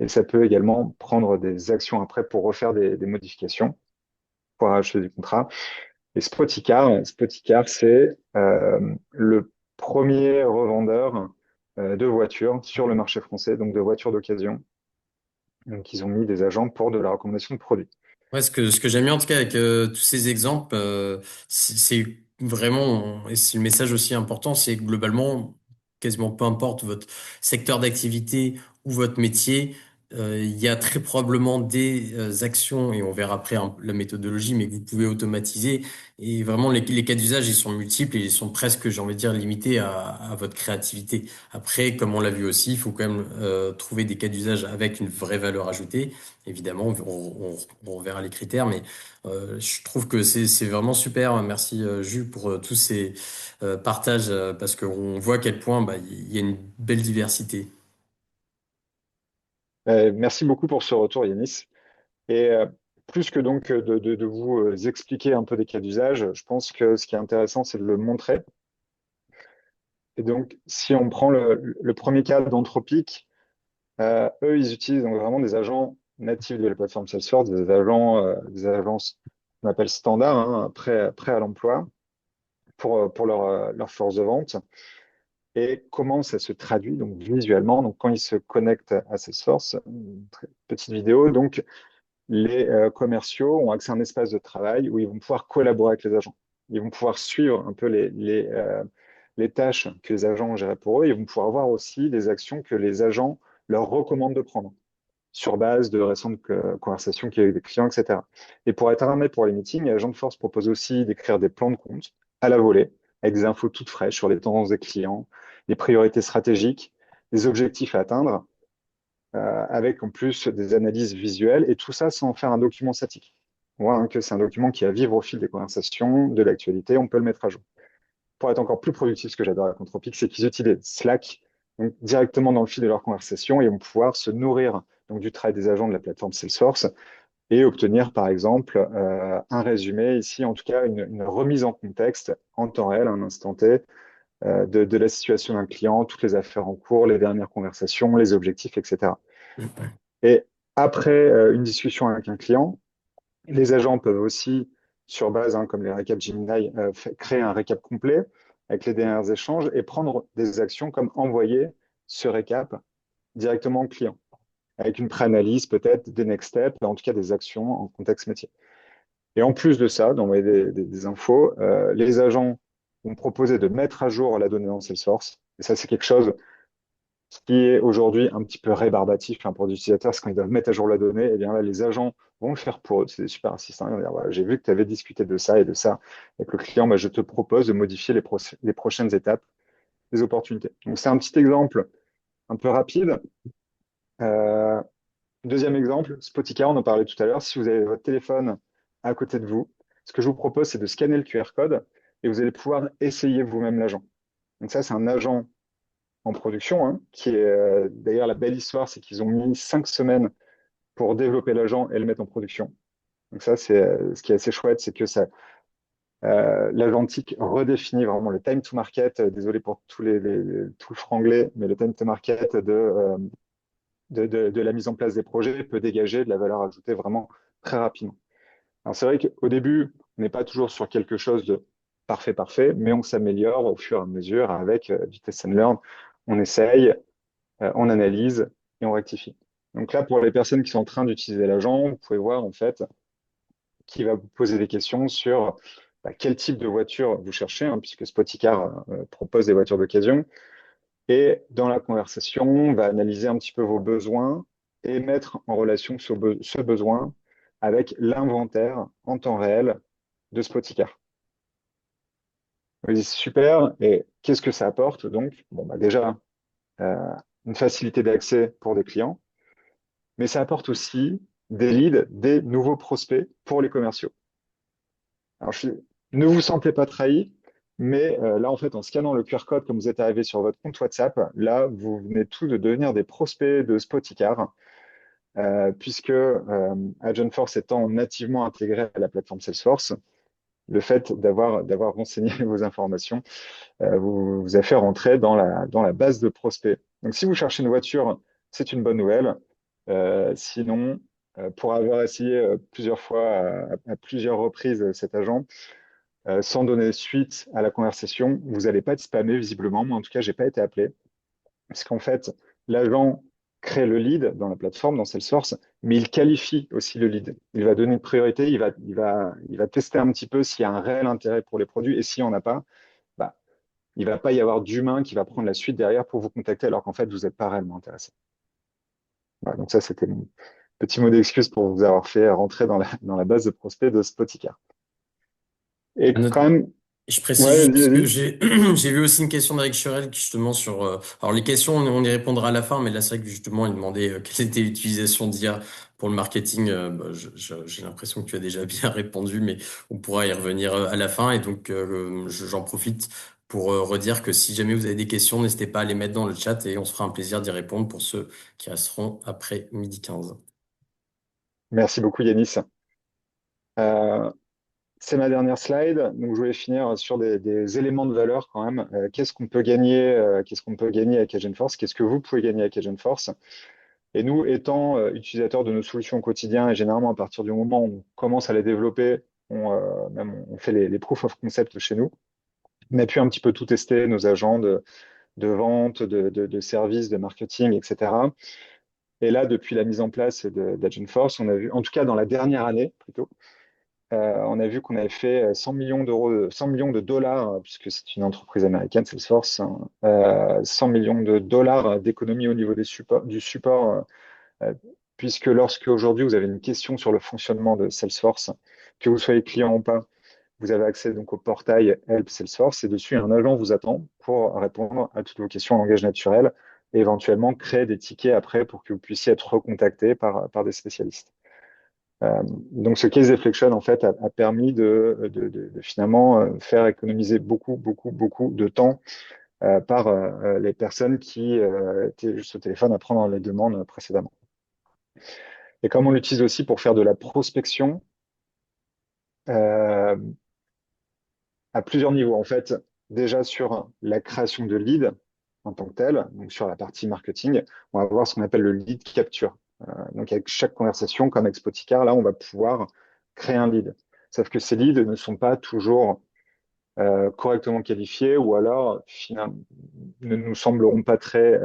Et ça peut également prendre des actions après pour refaire des modifications pour acheter du contrat. Et Spoticar, c'est le premier revendeur de voitures sur le marché français, donc de voitures d'occasion. Donc, ils ont mis des agents pour de la recommandation de produits. Ouais, ce que j'aime bien en tout cas avec tous ces exemples, c'est vraiment, et c'est le message aussi important, c'est globalement, quasiment peu importe votre secteur d'activité ou votre métier, il y a très probablement des actions, et on verra après la méthodologie, mais que vous pouvez automatiser. Et vraiment, les cas d'usage, ils sont multiples et ils sont presque, j'ai envie de dire, limités à votre créativité. Après, comme on l'a vu aussi, il faut quand même trouver des cas d'usage avec une vraie valeur ajoutée. Évidemment, on verra les critères, mais je trouve que c'est vraiment super. Merci Jules pour tous ces partages parce qu'on voit à quel point bah, il y a une belle diversité. Merci beaucoup pour ce retour, Yanis. Et plus que donc de vous expliquer un peu des cas d'usage, je pense que ce qui est intéressant, c'est de le montrer. Et donc, si on prend le premier cas d'Anthropic, eux, ils utilisent donc vraiment des agents natifs de la plateforme Salesforce, des agences qu'on appelle standards, hein, prêts à l'emploi pour leur force de vente. Et comment ça se traduit donc visuellement? Donc, quand ils se connectent à Salesforce, une petite vidéo, donc les commerciaux ont accès à un espace de travail où ils vont pouvoir collaborer avec les agents. Ils vont pouvoir suivre un peu les tâches que les agents ont gérées pour eux. Ils vont pouvoir voir aussi des actions que les agents leur recommandent de prendre sur base de récentes conversations qu'il y a eu avec des clients, etc. Et pour être armé pour les meetings, Agent de Force propose aussi d'écrire des plans de compte à la volée, avec des infos toutes fraîches sur les tendances des clients, les priorités stratégiques, les objectifs à atteindre, avec en plus des analyses visuelles, et tout ça sans faire un document statique. On voit hein, que c'est un document qui va vivre au fil des conversations, de l'actualité, on peut le mettre à jour. Pour être encore plus productif, ce que j'adore avec Anthropic, c'est qu'ils utilisent Slack donc, directement dans le fil de leur conversation et vont pouvoir se nourrir donc, du travail des agents de la plateforme Salesforce et obtenir, par exemple, un résumé, ici, en tout cas, une remise en contexte en temps réel, un instant T, de la situation d'un client, toutes les affaires en cours, les dernières conversations, les objectifs, etc. Et après une discussion avec un client, les agents peuvent aussi, sur base, hein, comme les récaps Gemini, créer un récap complet avec les derniers échanges et prendre des actions comme envoyer ce récap directement au client, avec une pré-analyse peut-être des next steps, en tout cas des actions en contexte métier. Et en plus de ça, d'envoyer des infos, les agents vont proposer de mettre à jour la donnée dans Salesforce. Et ça, c'est quelque chose qui est aujourd'hui un petit peu rébarbatif hein, pour les utilisateurs, c'est quand ils doivent mettre à jour la donnée, et bien là, les agents vont le faire pour eux. C'est des super assistants. Ils vont dire, voilà, j'ai vu que tu avais discuté de ça et de ça avec le client, bah, je te propose de modifier les prochaines étapes, les opportunités. Donc, c'est un petit exemple un peu rapide. Euh, Deuxième exemple, Spotify, on en parlait tout à l'heure. Si vous avez votre téléphone à côté de vous, ce que je vous propose, c'est de scanner le QR code et vous allez pouvoir essayer vous-même l'agent. Donc ça, c'est un agent en production, hein, qui est d'ailleurs la belle histoire, c'est qu'ils ont mis 5 semaines pour développer l'agent et le mettre en production. Donc ça, c'est ce qui est assez chouette, c'est que ça, l'agentique redéfinit vraiment le time to market. Désolé pour tout le franglais, mais le time to market de la mise en place des projets peut dégager de la valeur ajoutée vraiment très rapidement. Alors c'est vrai qu'au début, on n'est pas toujours sur quelque chose de parfait, parfait, mais on s'améliore au fur et à mesure avec du test and learn. On essaye, on analyse et on rectifie. Donc là, pour les personnes qui sont en train d'utiliser l'agent, vous pouvez voir en fait qui va vous poser des questions sur bah, quel type de voiture vous cherchez, hein, puisque Spoticar propose des voitures d'occasion. Et dans la conversation, on va analyser un petit peu vos besoins et mettre en relation ce besoin avec l'inventaire en temps réel de Spoticar. On dit super, et qu'est-ce que ça apporte donc? Bon, bah déjà, euh, une facilité d'accès pour des clients, mais ça apporte aussi des leads, des nouveaux prospects pour les commerciaux. Alors, ne vous sentez pas trahi, mais là, en fait, en scannant le QR code, comme vous êtes arrivé sur votre compte WhatsApp, là, vous venez tous de devenir des prospects de Spoticar, puisque Agentforce étant nativement intégré à la plateforme Salesforce, le fait d'avoir renseigné vos informations vous a fait rentrer dans la base de prospects. Donc, si vous cherchez une voiture, c'est une bonne nouvelle. Sinon, pour avoir essayé plusieurs fois, à plusieurs reprises, cet agent, sans donner suite à la conversation, vous n'allez pas être spammé visiblement. Moi, en tout cas, j'ai pas été appelé. Parce qu'en fait, l'agent crée le lead dans la plateforme, dans Salesforce, mais il qualifie aussi le lead. Il va donner une priorité, il va tester un petit peu s'il y a un réel intérêt pour les produits, et s'il n'y en a pas, bah, il ne va pas y avoir d'humain qui va prendre la suite derrière pour vous contacter alors qu'en fait, vous n'êtes pas réellement intéressé. Voilà, donc ça, c'était mon petit mot d'excuse pour vous avoir fait rentrer dans la base de prospects de Spoticar. À Et noter. quand même, Je précise ouais, juste vas-y, parce que vas-y. j'ai vu aussi une question d'Eric Cherel qui justement sur alors les questions on y répondra à la fin mais là c'est vrai que justement il demandait quelle était l'utilisation d'IA pour le marketing. Bah, j'ai l'impression que tu as déjà bien répondu mais on pourra y revenir à la fin et donc j'en profite pour redire que si jamais vous avez des questions n'hésitez pas à les mettre dans le chat et on se fera un plaisir d'y répondre pour ceux qui resteront après 12h15. Merci beaucoup, Yanis. Euh, c'est ma dernière slide, donc je voulais finir sur des éléments de valeur quand même. Qu'est-ce qu'on peut gagner avec Agentforce? Qu'est-ce que vous pouvez gagner avec Agentforce? Et nous, étant utilisateurs de nos solutions au quotidien, et généralement à partir du moment où on commence à les développer, on fait les proof of concept chez nous, on a pu un petit peu tout tester, nos agents de vente, de services, de marketing, etc. Et là, depuis la mise en place d'Agentforce, on a vu, en tout cas dans la dernière année plutôt, on a vu qu'on avait fait 100 millions d'euros, 100 millions de dollars, puisque c'est une entreprise américaine, Salesforce, hein, 100 millions de dollars d'économie au niveau du support, euh, puisque lorsque aujourd'hui vous avez une question sur le fonctionnement de Salesforce, que vous soyez client ou pas, vous avez accès donc au portail Help Salesforce et dessus un agent vous attend pour répondre à toutes vos questions en langage naturel et éventuellement créer des tickets après pour que vous puissiez être recontacté par des spécialistes. Donc ce case deflection en fait a permis de finalement faire économiser beaucoup de temps par les personnes qui étaient juste au téléphone à prendre les demandes précédemment. Et comme on l'utilise aussi pour faire de la prospection euh, à plusieurs niveaux. En fait, déjà sur la création de leads en tant que tel, donc sur la partie marketing, on va voir ce qu'on appelle le lead capture. Donc avec chaque conversation, comme avec Spoticar, là, on va pouvoir créer un lead. Sauf que ces leads ne sont pas toujours correctement qualifiés ou alors finalement ne nous sembleront pas très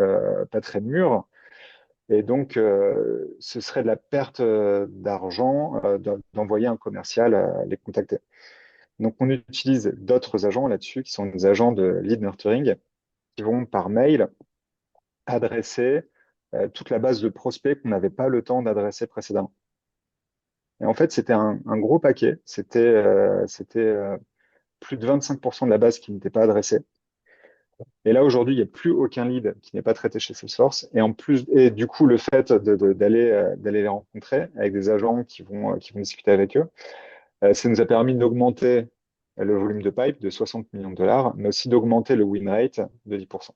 mûrs. Et donc, ce serait de la perte d'argent d'envoyer un commercial les contacter. Donc, on utilise d'autres agents là-dessus, qui sont des agents de lead nurturing, qui vont par mail adresser toute la base de prospects qu'on n'avait pas le temps d'adresser précédemment. Et en fait, c'était un gros paquet. C'était plus de 25% de la base qui n'était pas adressée. Et là, aujourd'hui, il n'y a plus aucun lead qui n'est pas traité chez Salesforce. Et en plus, et du coup, le fait d'aller les rencontrer avec des agents qui vont discuter avec eux, ça nous a permis d'augmenter le volume de pipe de 60 millions de dollars, mais aussi d'augmenter le win rate de 10%.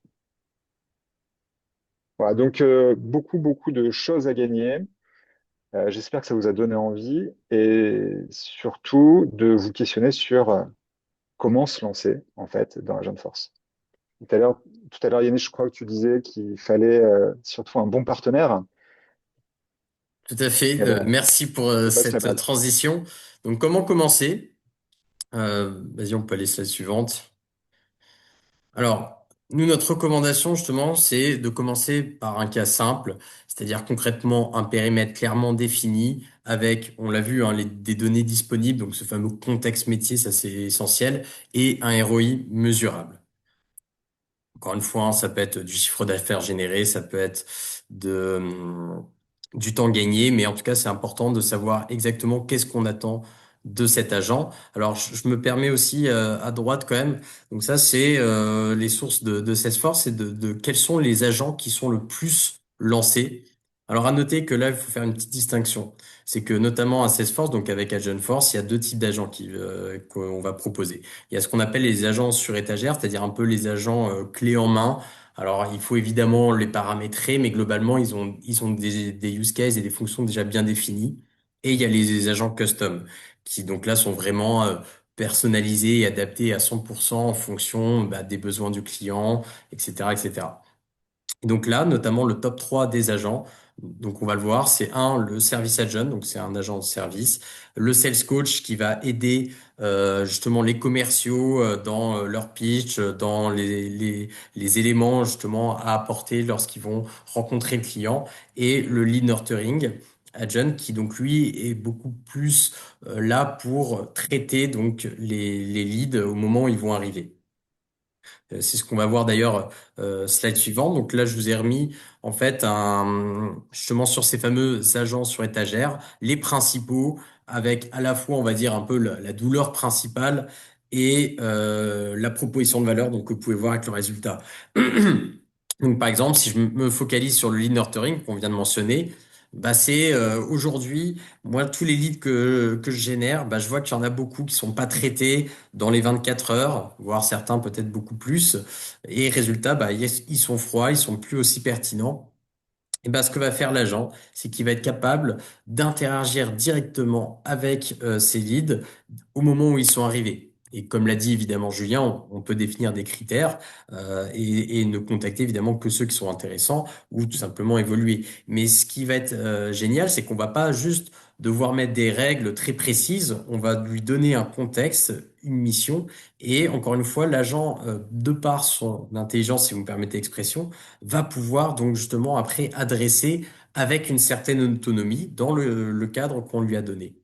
Voilà, donc beaucoup de choses à gagner. J'espère que ça vous a donné envie et surtout de vous questionner sur comment se lancer en fait dans la jeune force. Tout à l'heure, tout à l'heure, Yannis, je crois que tu disais qu'il fallait surtout un bon partenaire. Tout à fait. Et ben, Merci pour je te passe la cette balle. transition. Donc, comment commencer? Vas-y, on peut aller sur la suivante. Alors, nous, notre recommandation, justement, c'est de commencer par un cas simple, c'est-à-dire concrètement un périmètre clairement défini avec, on l'a vu, hein, des données disponibles, donc ce fameux contexte métier, ça c'est essentiel, et un ROI mesurable. Encore une fois, hein, ça peut être du chiffre d'affaires généré, ça peut être du temps gagné, mais en tout cas, c'est important de savoir exactement qu'est-ce qu'on attend de cet agent. Alors, je me permets aussi à droite quand même. Donc ça, c'est les sources de Salesforce et de quels sont les agents qui sont le plus lancés. Alors, à noter que là, il faut faire une petite distinction. C'est que notamment à Salesforce, donc avec Agentforce, il y a deux types d'agents qu'on va proposer. Il y a ce qu'on appelle les agents sur étagère, c'est-à-dire un peu les agents clés en main. Alors, il faut évidemment les paramétrer, mais globalement, ils ont des use cases et des fonctions déjà bien définies. Et il y a les agents custom, qui donc là sont vraiment personnalisés et adaptés à 100% en fonction bah, des besoins du client, etc., etc. Et donc là, notamment le top 3 des agents, donc on va le voir, c'est un, le service agent, donc c'est un agent de service, le sales coach qui va aider justement les commerciaux dans leur pitch, dans les éléments justement à apporter lorsqu'ils vont rencontrer le client, et le lead nurturing agent qui donc lui est beaucoup plus là pour traiter donc les leads au moment où ils vont arriver. C'est ce qu'on va voir d'ailleurs slide suivant. Donc là, je vous ai remis en fait justement sur ces fameux agents sur étagère, les principaux avec à la fois, on va dire, un peu la douleur principale et la proposition de valeur, donc que vous pouvez voir avec le résultat. Donc par exemple, si je me focalise sur le lead nurturing qu'on vient de mentionner, bah c'est aujourd'hui, moi tous les leads que je génère, bah je vois qu'il y en a beaucoup qui sont pas traités dans les 24 heures, voire certains peut-être beaucoup plus. Et résultat, bah, ils sont froids, ils sont plus aussi pertinents. Et ben, ce que va faire l'agent, c'est qu'il va être capable d'interagir directement avec ses leads au moment où ils sont arrivés. Et comme l'a dit évidemment Julien, on peut définir des critères et ne contacter évidemment que ceux qui sont intéressants ou tout simplement évoluer. Mais ce qui va être génial, c'est qu'on va pas juste devoir mettre des règles très précises, on va lui donner un contexte, une mission, et encore une fois, l'agent, de par son intelligence, si vous me permettez l'expression, va pouvoir donc justement après adresser avec une certaine autonomie dans le cadre qu'on lui a donné.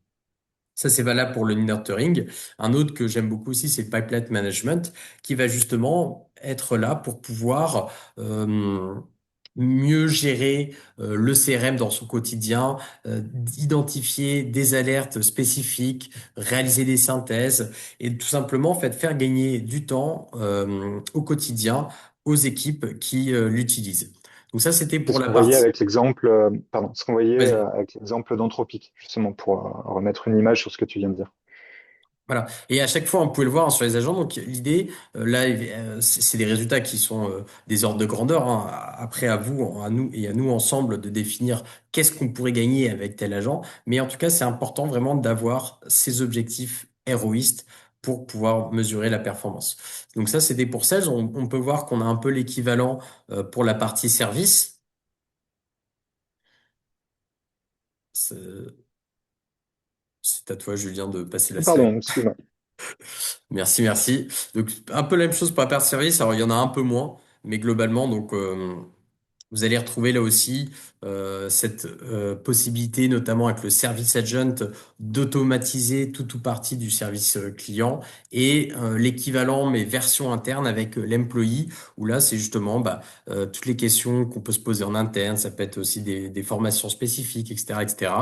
Ça, c'est valable pour le nurturing. Un autre que j'aime beaucoup aussi, c'est le pipeline management, qui va justement être là pour pouvoir mieux gérer le CRM dans son quotidien, identifier des alertes spécifiques, réaliser des synthèses et tout simplement en fait, faire gagner du temps au quotidien aux équipes qui l'utilisent. Donc ça, c'était C'est pour ce la qu'on voyait partie. avec l'exemple, pardon, ce qu'on voyait Vas-y. avec l'exemple d'Anthropic, justement, pour remettre une image sur ce que tu viens de dire. Voilà. Et à chaque fois, on pouvait le voir hein, sur les agents. Donc l'idée, là, c'est des résultats qui sont des ordres de grandeur. Hein. Après, à vous, à nous et à nous ensemble de définir qu'est-ce qu'on pourrait gagner avec tel agent. Mais en tout cas, c'est important vraiment d'avoir ces objectifs héroïstes pour pouvoir mesurer la performance. Donc ça, c'était pour sales. On peut voir qu'on a un peu l'équivalent pour la partie service. C'est c'est à toi, Julien, de passer la slide. Pardon, excuse-moi. Merci, merci. Donc, un peu la même chose pour la partie service. Alors, il y en a un peu moins, mais globalement, donc, vous allez retrouver là aussi cette possibilité, notamment avec le service agent, d'automatiser tout ou partie du service client et l'équivalent, mais version interne avec l'employee, où là, c'est justement toutes les questions qu'on peut se poser en interne. Ça peut être aussi des formations spécifiques, etc., etc.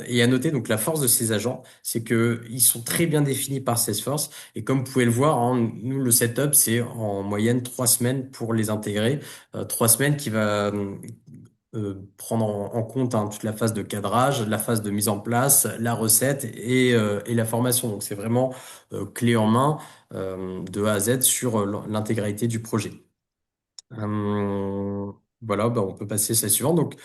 Et à noter, donc, la force de ces agents, c'est que ils sont très bien définis par Salesforce. Et comme vous pouvez le voir, hein, nous, le setup, c'est en moyenne 3 semaines pour les intégrer. 3 semaines qui va prendre en compte hein, toute la phase de cadrage, la phase de mise en place, la recette et la formation. Donc c'est vraiment clé en main de A à Z sur l'intégralité du projet. Euh, voilà, on peut passer à la suivante. Donc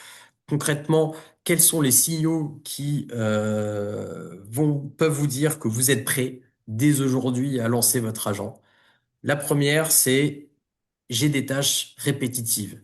concrètement, quels sont les signaux qui peuvent vous dire que vous êtes prêt dès aujourd'hui à lancer votre agent? La première, c'est j'ai des tâches répétitives.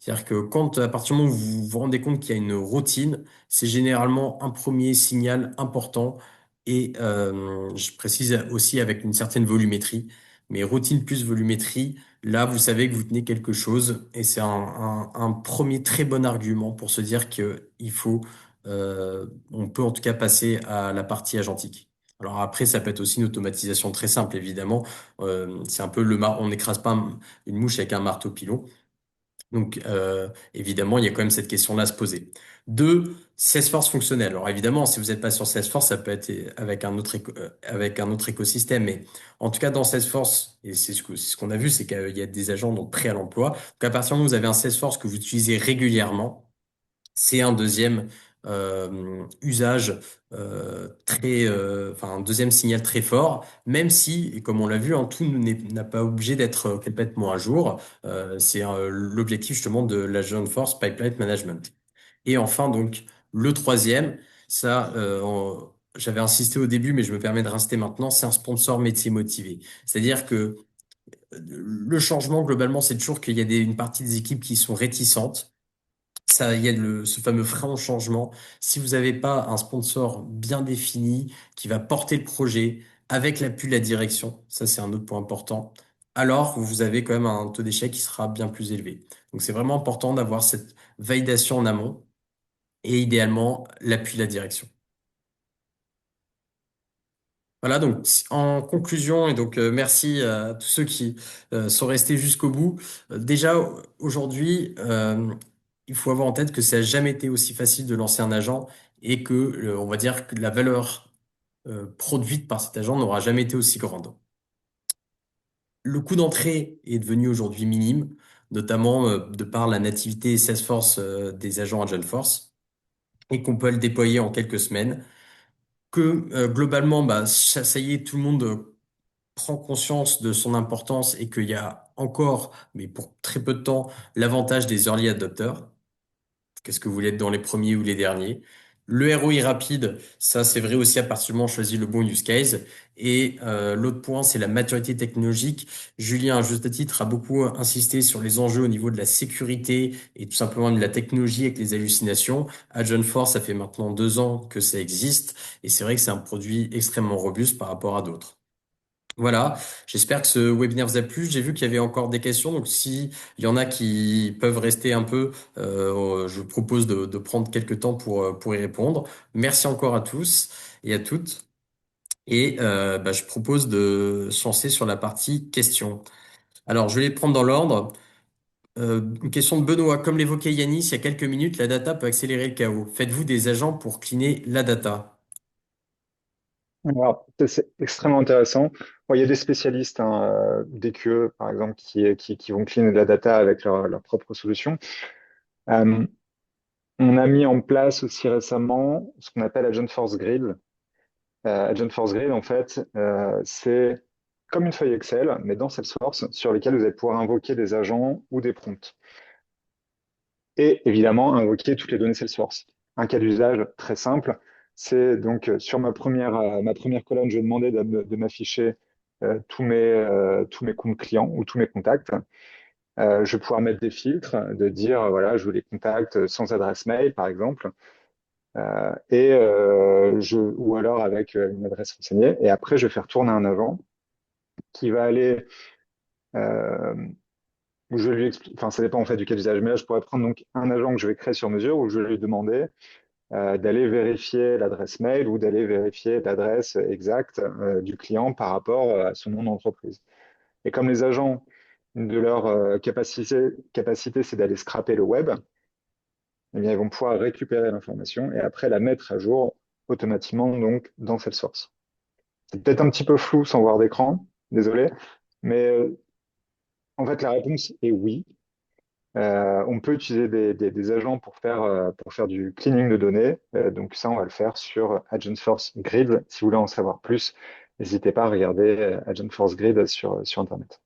C'est-à-dire que quand, à partir du moment où vous vous rendez compte qu'il y a une routine, c'est généralement un premier signal important et je précise aussi avec une certaine volumétrie. Mais routine plus volumétrie, là, vous savez que vous tenez quelque chose et c'est un premier très bon argument pour se dire que il faut, on peut en tout cas passer à la partie agentique. Alors après, ça peut être aussi une automatisation très simple, évidemment. C'est un peu on n'écrase pas une mouche avec un marteau pilon. Donc, évidemment, il y a quand même cette question-là à se poser. Deux, Salesforce fonctionnel. Alors, évidemment, si vous n'êtes pas sur Salesforce, ça peut être avec avec un autre écosystème. Mais en tout cas, dans Salesforce, et c'est ce qu'on a vu, c'est qu'il y a des agents donc prêts à l'emploi. Donc, à partir du moment où vous avez un Salesforce que vous utilisez régulièrement, c'est un deuxième usage enfin un deuxième signal très fort, même si, et comme on l'a vu, hein, tout n'a pas obligé d'être complètement à jour. C'est l'objectif justement de l'Agent Force Pipeline Management. Et enfin donc le troisième, ça, j'avais insisté au début, mais je me permets de rester maintenant, c'est un sponsor métier motivé. C'est-à-dire que le changement globalement, c'est toujours qu'il y a une partie des équipes qui sont réticentes. Ça, il y a ce fameux frein au changement. Si vous n'avez pas un sponsor bien défini qui va porter le projet avec l'appui de la direction, ça c'est un autre point important, alors vous avez quand même un taux d'échec qui sera bien plus élevé. Donc c'est vraiment important d'avoir cette validation en amont et idéalement l'appui de la direction. Voilà, donc en conclusion, et donc merci à tous ceux qui sont restés jusqu'au bout. Déjà, aujourd'hui, il faut avoir en tête que ça n'a jamais été aussi facile de lancer un agent et que, on va dire que la valeur produite par cet agent n'aura jamais été aussi grande. Le coût d'entrée est devenu aujourd'hui minime, notamment de par la nativité Salesforce des agents Agentforce, et qu'on peut le déployer en quelques semaines. Que globalement, ça y est, tout le monde prend conscience de son importance et qu'il y a encore, mais pour très peu de temps, l'avantage des early adopters. Qu'est-ce que vous voulez être dans les premiers ou les derniers? Le ROI rapide, ça c'est vrai aussi à partir du moment où on choisit le bon use case. Et l'autre point, c'est la maturité technologique. Julien, à juste titre, a beaucoup insisté sur les enjeux au niveau de la sécurité et tout simplement de la technologie avec les hallucinations. Agent Force, ça fait maintenant 2 ans que ça existe et c'est vrai que c'est un produit extrêmement robuste par rapport à d'autres. Voilà, j'espère que ce webinaire vous a plu. J'ai vu qu'il y avait encore des questions, donc si il y en a qui peuvent rester un peu, je vous propose de prendre quelques temps pour y répondre. Merci encore à tous et à toutes. Et bah, je propose de se lancer sur la partie questions. Alors, je vais les prendre dans l'ordre. Une question de Benoît. Comme l'évoquait Yanis il y a quelques minutes, la data peut accélérer le chaos. Faites-vous des agents pour cleaner la data? Alors, ça, c'est extrêmement intéressant. Bon, il y a des spécialistes, hein, des QE, par exemple, qui vont cleaner de la data avec leur propre solution. Euh, on a mis en place aussi récemment ce qu'on appelle Agent Force Grid. Agent Force Grid, en fait, c'est comme une feuille Excel, mais dans Salesforce, sur lesquelles vous allez pouvoir invoquer des agents ou des prompts. Et évidemment, invoquer toutes les données Salesforce. Un cas d'usage très simple, c'est donc sur ma première colonne, je vais demander de m'afficher tous mes comptes clients ou tous mes contacts. Je vais pouvoir mettre des filtres, de dire, voilà, je veux les contacts sans adresse mail, par exemple, ou alors avec une adresse renseignée. Et après, je vais faire tourner un agent qui va aller, euh, où je vais lui expliquer, enfin, ça dépend en fait du cas d'usage, mais là, je pourrais prendre donc un agent que je vais créer sur mesure où je vais lui demander d'aller vérifier l'adresse mail ou d'aller vérifier l'adresse exacte du client par rapport à son nom d'entreprise. Et comme les agents, de leur capacité, c'est d'aller scraper le web, eh bien, ils vont pouvoir récupérer l'information et après la mettre à jour automatiquement donc dans Salesforce. C'est peut-être un petit peu flou sans voir d'écran, désolé, mais en fait la réponse est oui. On peut utiliser des agents pour faire du cleaning de données. Donc ça, on va le faire sur Agentforce Grid. Si vous voulez en savoir plus, n'hésitez pas à regarder Agentforce Grid sur Internet.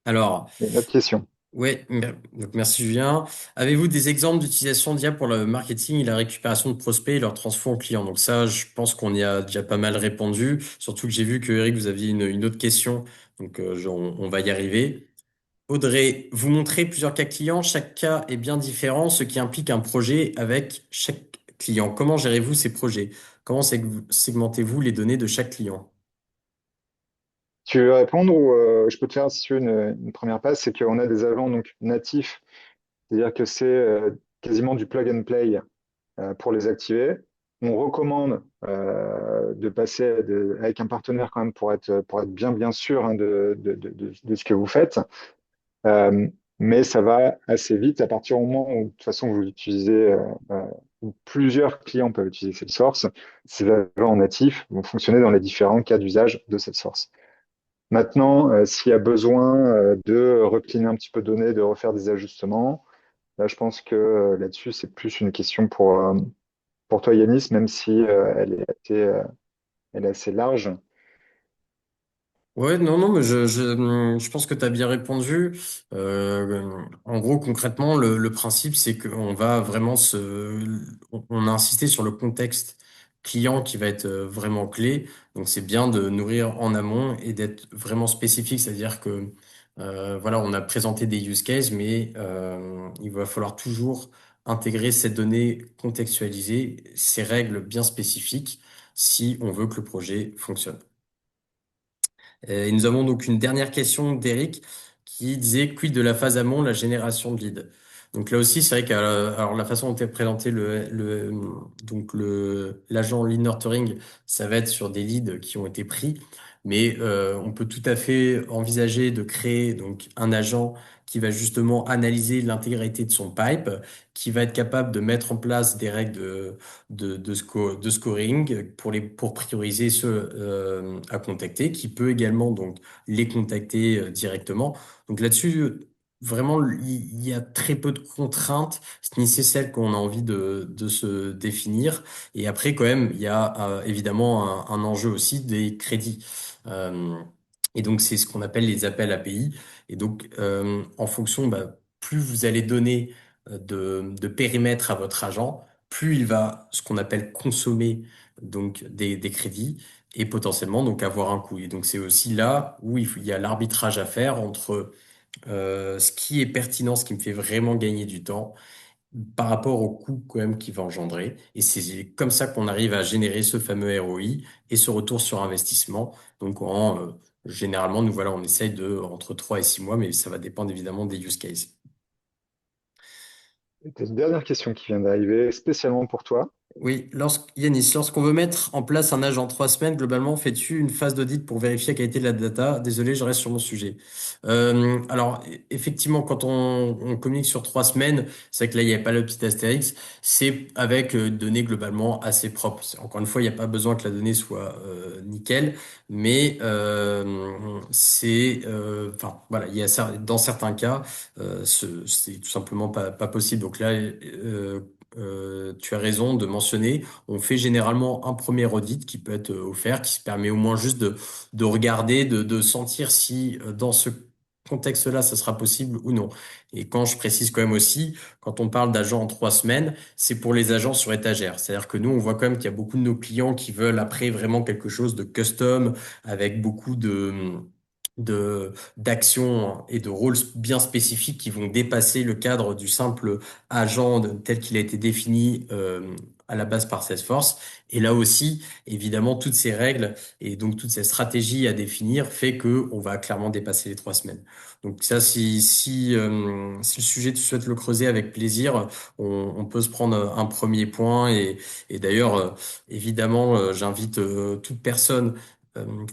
Alors, Et une autre question. ouais, donc merci Julien. Avez-vous des exemples d'utilisation d'IA pour le marketing et la récupération de prospects et leur transfert en clients? Donc ça, je pense qu'on y a déjà pas mal répondu. Surtout que j'ai vu que Eric, vous aviez une autre question. Donc on va y arriver. Audrey, vous montrez plusieurs cas clients. Chaque cas est bien différent, ce qui implique un projet avec chaque client. Comment gérez-vous ces projets? Comment segmentez-vous les données de chaque client? Tu veux répondre ou je peux te faire si tu veux une première passe, c'est qu'on a des agents donc natifs, c'est-à-dire que c'est quasiment du plug and play pour les activer. On recommande de passer avec un partenaire quand même pour être bien sûr hein, de ce que vous faites. Euh, mais ça va assez vite à partir du moment où, de toute façon, vous utilisez, où plusieurs clients peuvent utiliser Salesforce. Ces agents natifs vont fonctionner dans les différents cas d'usage de Salesforce. Maintenant, s'il y a besoin de recliner un petit peu de données, de refaire des ajustements, là, je pense que là-dessus, c'est plus une question pour toi, Yanis, même si elle est assez large. Ouais, non, non, mais je pense que tu as bien répondu. En gros, concrètement, le principe, c'est qu'on va vraiment on a insisté sur le contexte client qui va être vraiment clé. Donc, c'est bien de nourrir en amont et d'être vraiment spécifique. C'est-à-dire que, voilà, on a présenté des use cases, mais il va falloir toujours intégrer ces données contextualisées, ces règles bien spécifiques, si on veut que le projet fonctionne. Et nous avons donc une dernière question d'Eric qui disait quid de la phase amont, la génération de leads. Donc là aussi, c'est vrai que alors la façon dont est présenté l'agent lead nurturing, ça va être sur des leads qui ont été pris, mais on peut tout à fait envisager de créer donc un agent qui va justement analyser l'intégralité de son pipe, qui va être capable de mettre en place des règles de scoring pour prioriser ceux à contacter, qui peut également donc les contacter directement. Donc là-dessus, vraiment, il y a très peu de contraintes, ni c'est celle qu'on a envie de se définir. Et après, quand même, il y a évidemment un enjeu aussi des crédits. Euh, et donc, c'est ce qu'on appelle les appels API. Et donc, en fonction, bah, plus vous allez donner de périmètre à votre agent, plus il va ce qu'on appelle consommer donc des crédits et potentiellement donc avoir un coût. Et donc c'est aussi là où il y a l'arbitrage à faire entre ce qui est pertinent, ce qui me fait vraiment gagner du temps par rapport au coût quand même qu'il va engendrer. Et c'est comme ça qu'on arrive à générer ce fameux ROI et ce retour sur investissement. Donc généralement, nous voilà, on essaye de entre 3 et 6 mois, mais ça va dépendre évidemment des use cases. Et t'as une dernière question qui vient d'arriver, spécialement pour toi. Oui, Yanis, lorsqu'on veut mettre en place un agent 3 semaines, globalement, fais-tu une phase d'audit pour vérifier la qualité de la data? Désolé, je reste sur mon sujet. Effectivement, quand on communique sur 3 semaines, c'est vrai que là, il n'y avait pas le petit astérix, c'est avec données globalement assez propres. Encore une fois, il n'y a pas besoin que la donnée soit nickel, mais enfin, voilà, dans certains cas, c'est tout simplement pas possible. Donc là, tu as raison de mentionner, on fait généralement un premier audit qui peut être offert, qui se permet au moins juste de regarder, de sentir si dans ce contexte-là, ça sera possible ou non. Et quand je précise quand même aussi, quand on parle d'agents en 3 semaines, c'est pour les agents sur étagère. C'est-à-dire que nous, on voit quand même qu'il y a beaucoup de nos clients qui veulent après vraiment quelque chose de custom, avec beaucoup d'actions et de rôles bien spécifiques qui vont dépasser le cadre du simple agent tel qu'il a été défini à la base par Salesforce. Et là aussi, évidemment, toutes ces règles et donc toutes ces stratégies à définir fait que on va clairement dépasser les 3 semaines. Donc ça, si le sujet tu souhaites le creuser avec plaisir, on peut se prendre un premier point et d'ailleurs, évidemment, j'invite toute personne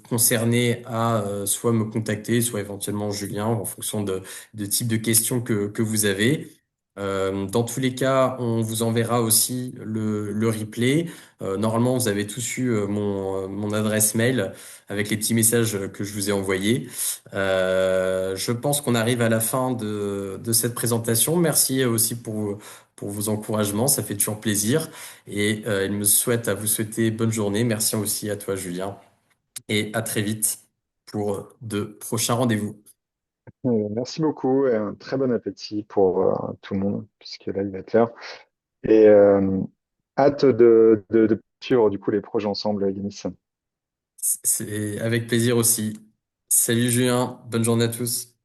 concernée à soit me contacter, soit éventuellement Julien, en fonction de type de questions que vous avez. Dans tous les cas, on vous enverra aussi le replay. Normalement, vous avez tous eu mon adresse mail avec les petits messages que je vous ai envoyés. Je pense qu'on arrive à la fin de cette présentation. Merci aussi pour vos encouragements, ça fait toujours plaisir. Et il me souhaite à vous souhaiter bonne journée. Merci aussi à toi, Julien, et à très vite pour de prochains rendez-vous. Merci beaucoup et un très bon appétit pour tout le monde, puisque là, il va être l'heure. Et hâte de suivre du coup les projets ensemble, Yanis. C'est avec plaisir aussi. Salut Julien, bonne journée à tous.